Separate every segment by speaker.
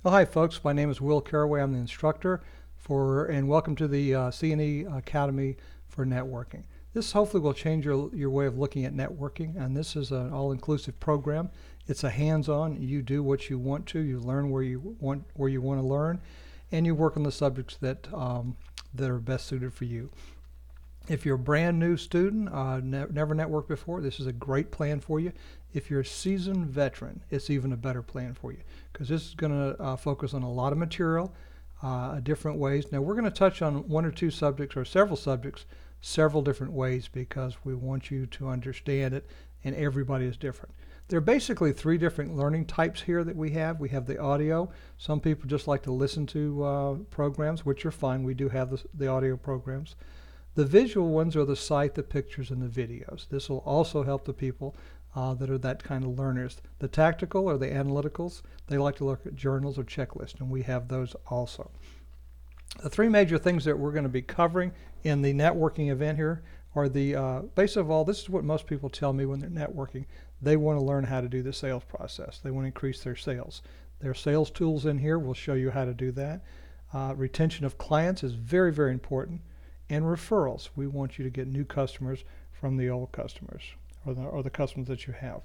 Speaker 1: Well, hi folks, my name is Will Caraway. I'm the instructor and welcome to the CNE Academy for Networking. This hopefully will change your way of looking at networking, and this is an all-inclusive program. It's a hands-on. You do what you want to, you learn where you want to learn, and you work on the subjects that are best suited for you. If you're a brand new student, never networked before, this is a great plan for you. If you're a seasoned veteran, it's even a better plan for you, because this is going to focus on a lot of material, different ways. Now we're going to touch on one or two subjects or several subjects several different ways because we want you to understand it, and everybody is different. There are basically three different learning types here that we have. We have the audio. Some people just like to listen to programs, which are fine. We do have the audio programs. The visual ones are the sight, the pictures, and the videos. This will also help the people that are that kind of learners. The tactical or the analyticals, they like to look at journals or checklists, and we have those also. The three major things that we're going to be covering in the networking event here are the base of all, this is what most people tell me when they're networking. They want to learn how to do the sales process. They want to increase their sales. There are sales tools in here. We'll show you how to do that. Retention of clients is very, very important. And referrals. We want you to get new customers from the old customers or the customers that you have.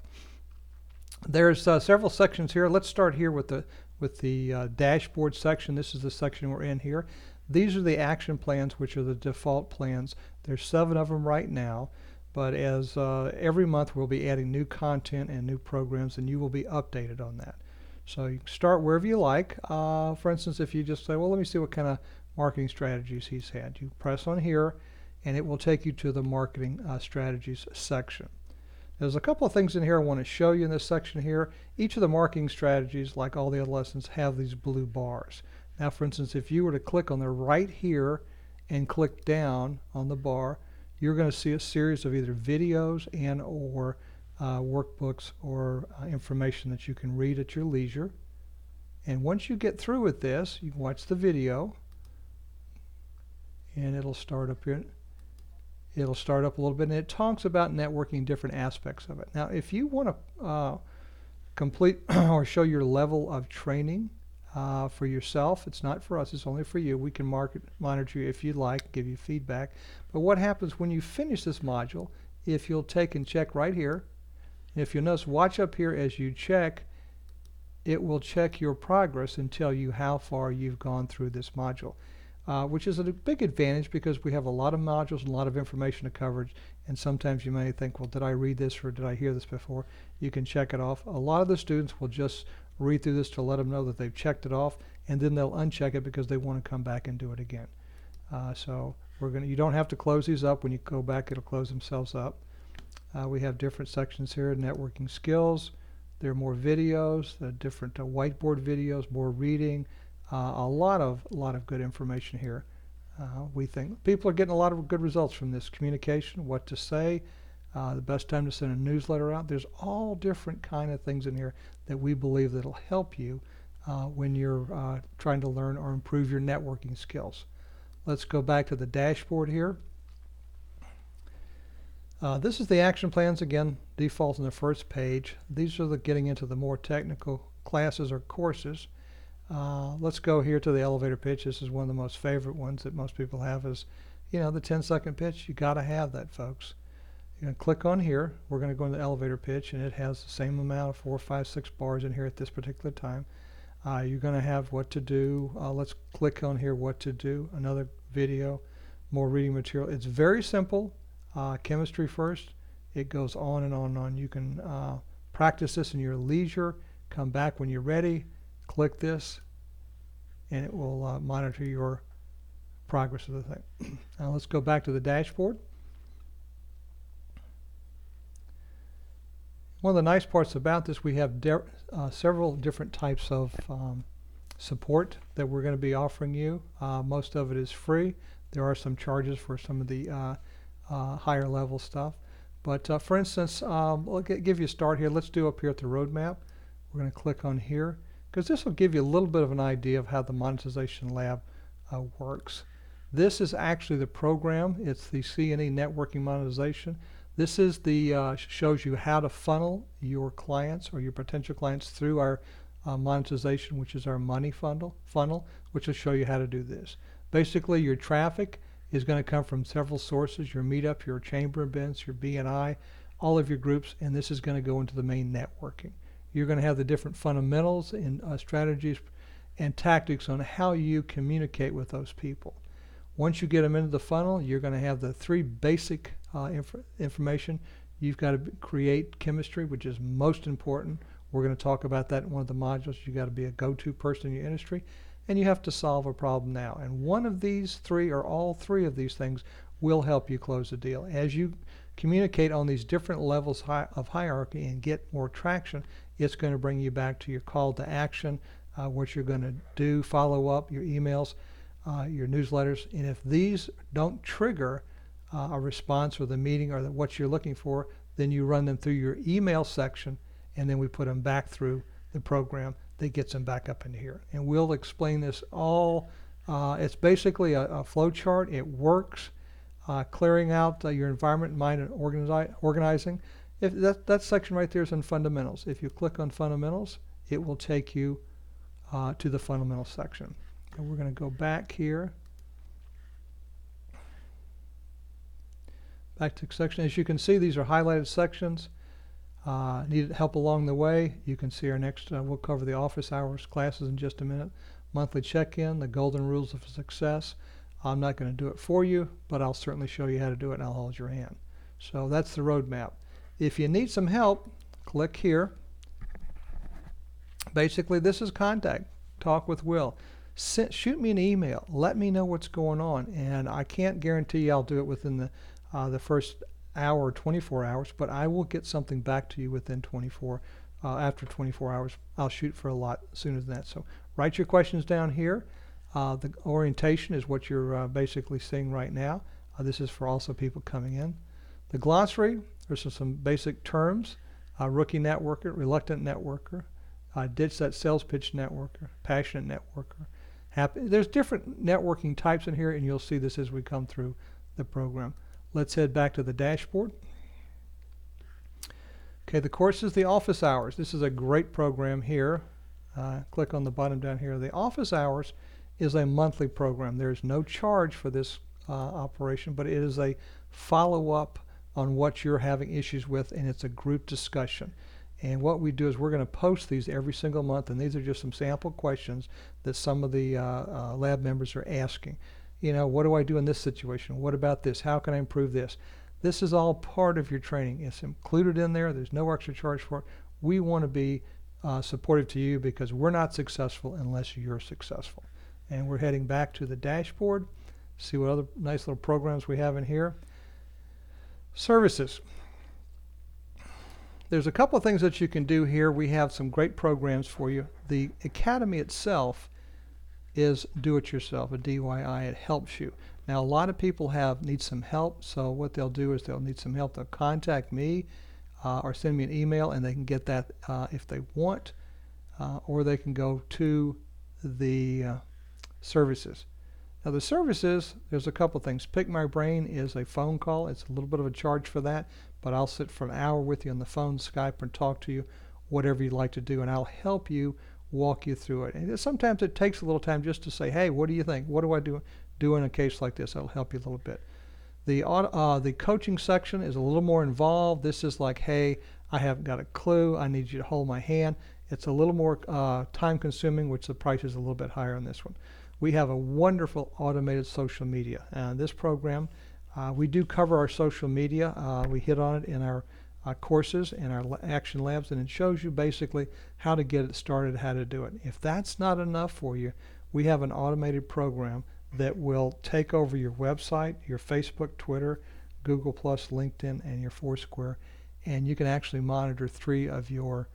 Speaker 1: There's several sections here. Let's start here with the dashboard section. This is the section we're in here. These are the action plans, which are the default plans. There's 7 of them right now, but as every month we'll be adding new content and new programs, and you will be updated on that. So you can start wherever you like. For instance, if you just say, well, let me see what kind of marketing strategies he's had. You press on here and it will take you to the marketing strategies section. There's a couple of things in here I want to show you in this section here. Each of the marketing strategies, like all the other lessons, have these blue bars. Now, for instance, if you were to click on the right here and click down on the bar, you're going to see a series of either videos and or workbooks or information that you can read at your leisure. And once you get through with this, you can watch the video, and it'll start up here. It'll start up a little bit, and it talks about networking, different aspects of it. Now, if you want to complete or show your level of training for yourself, it's not for us, it's only for you. We can monitor you if you'd like, give you feedback. But what happens when you finish this module, if you'll take and check right here, and if you'll notice, watch up here as you check, it will check your progress and tell you how far you've gone through this module. Which is a big advantage because we have a lot of modules and a lot of information to cover, and sometimes you may think, well, did I read this or did I hear this before? You can check it off. A lot of the students will just read through this to let them know that they've checked it off, and then they'll uncheck it because they want to come back and do it again. So you don't have to close these up. When you go back, it'll close themselves up. We have different sections here, networking skills. There are more videos, different whiteboard videos, more reading. A lot of good information here. We think people are getting a lot of good results from this communication, what to say, the best time to send a newsletter out. There's all different kind of things in here that we believe that'll help you when you're trying to learn or improve your networking skills. Let's go back to the dashboard here. This is the action plans, again, default on the first page. These are getting into the more technical classes or courses. Let's go here to the elevator pitch. This is one of the most favorite ones that most people have is, the 10-second pitch. You got to have that, folks. You're going to click on here. We're going to go into the elevator pitch, and it has the same amount of 4, 5, 6 bars in here at this particular time. You're going to have what to do. Let's click on here, what to do. Another video, more reading material. It's very simple. Chemistry first. It goes on and on and on. You can practice this in your leisure. Come back when you're ready. Click this, and it will monitor your progress of the thing. Now let's go back to the dashboard. One of the nice parts about this, we have several different types of support that we're going to be offering you. Most of it is free. There are some charges for some of the higher level stuff. But for instance, we'll give you a start here. Let's do up here at the roadmap. We're going to click on here, because this will give you a little bit of an idea of how the monetization lab works. This is actually the program. It's the CNE networking monetization. This is the shows you how to funnel your clients or your potential clients through our monetization, which is our money funnel, which will show you how to do this. Basically, your traffic is going to come from several sources: your meetup, your chamber events, your BNI, all of your groups, and this is going to go into the main networking. You're going to have the different fundamentals and strategies and tactics on how you communicate with those people. Once you get them into the funnel, you're going to have the three basic information. You've got to create chemistry, which is most important. We're going to talk about that in one of the modules. You've got to be a go-to person in your industry, and you have to solve a problem now. And one of these three, or all three of these things, will help you close the deal. As you communicate on these different levels of hierarchy and get more traction, it's going to bring you back to your call to action, what you're going to do, follow up, your emails, your newsletters. And if these don't trigger a response or the meeting or what you're looking for, then you run them through your email section, and then we put them back through the program that gets them back up into here. And we'll explain this all. It's basically a flow chart. It works. Clearing out your environment, mind, and organizing. If that section right there is in fundamentals. If you click on fundamentals, it will take you to the fundamentals section. And we're going to go back here. Back to section. As you can see, these are highlighted sections. Need help along the way? You can see our next, we'll cover the office hours classes in just a minute. Monthly check-in, the golden rules of success. I'm not going to do it for you, but I'll certainly show you how to do it, and I'll hold your hand. So that's the roadmap. If you need some help, click here. Basically, this is contact. Talk with Will. Shoot me an email. Let me know what's going on, and I can't guarantee I'll do it within the first hour or 24 hours, but I will get something back to you within 24. After 24 hours, I'll shoot for a lot sooner than that. So write your questions down here. The orientation is what you're basically seeing right now. This is for also people coming in. The glossary, there's some basic terms. Rookie networker, reluctant networker, ditch that sales pitch networker, passionate networker. There's different networking types in here, and you'll see this as we come through the program. Let's head back to the dashboard. Okay, the course is the office hours. This is a great program here. Click on the bottom down here. The office hours is a monthly program. There's no charge for this operation, but it is a follow-up on what you're having issues with, and it's a group discussion. And what we do is we're going to post these every single month, and these are just some sample questions that some of the lab members are asking. You know, what do I do in this situation? What about this? How can I improve this? This is all part of your training. It's included in there. There's no extra charge for it. We want to be supportive to you because we're not successful unless you're successful. And we're heading back to the dashboard. See what other nice little programs we have in here. Services. There's a couple of things that you can do here. We have some great programs for you. The Academy itself is do-it-yourself, a DIY. It helps you. Now, a lot of people need some help, so what they'll do is they'll need some help. They'll contact me or send me an email, and they can get that if they want, or they can go to the services. Now, the services, there's a couple things. Pick My Brain is a phone call. It's a little bit of a charge for that, but I'll sit for an hour with you on the phone, Skype, and talk to you, whatever you'd like to do, and I'll help you walk you through it. And sometimes it takes a little time just to say, hey, what do you think? What do I do in a case like this? That'll help you a little bit. The coaching section is a little more involved. This is like, hey, I haven't got a clue. I need you to hold my hand. It's a little more time consuming, which the price is a little bit higher on this one. We have a wonderful automated social media. This program, we do cover our social media. We hit on it in our courses and our action labs, and it shows you basically how to get it started, how to do it. If that's not enough for you, we have an automated program that will take over your website, your Facebook, Twitter, Google+, LinkedIn, and your Foursquare, and you can actually monitor 3 of your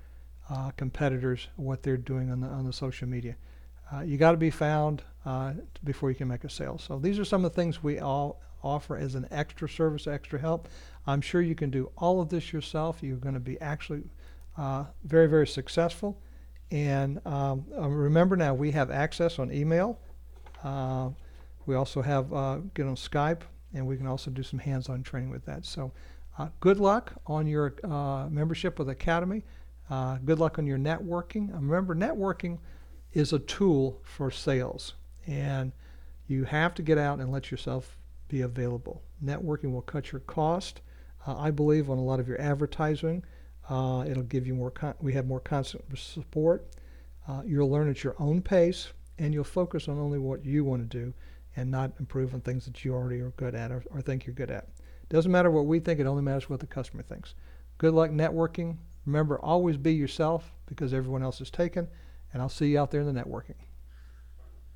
Speaker 1: competitors, what they're doing on the social media. You got to be found before you can make a sale. So these are some of the things we all offer as an extra service, extra help. I'm sure you can do all of this yourself. You're going to be actually very, very successful. And remember now, we have access on email. We also have get on Skype, and we can also do some hands-on training with that. So good luck on your membership with Academy. Good luck on your networking. Remember, networking is a tool for sales, and you have to get out and let yourself be available. Networking will cut your cost. I believe on a lot of your advertising. It'll give you more. We have more constant support. You'll learn at your own pace, and you'll focus on only what you want to do, and not improve on things that you already are good at or think you're good at. Doesn't matter what we think; it only matters what the customer thinks. Good luck networking. Remember, always be yourself because everyone else is taken. And I'll see you out there in the networking.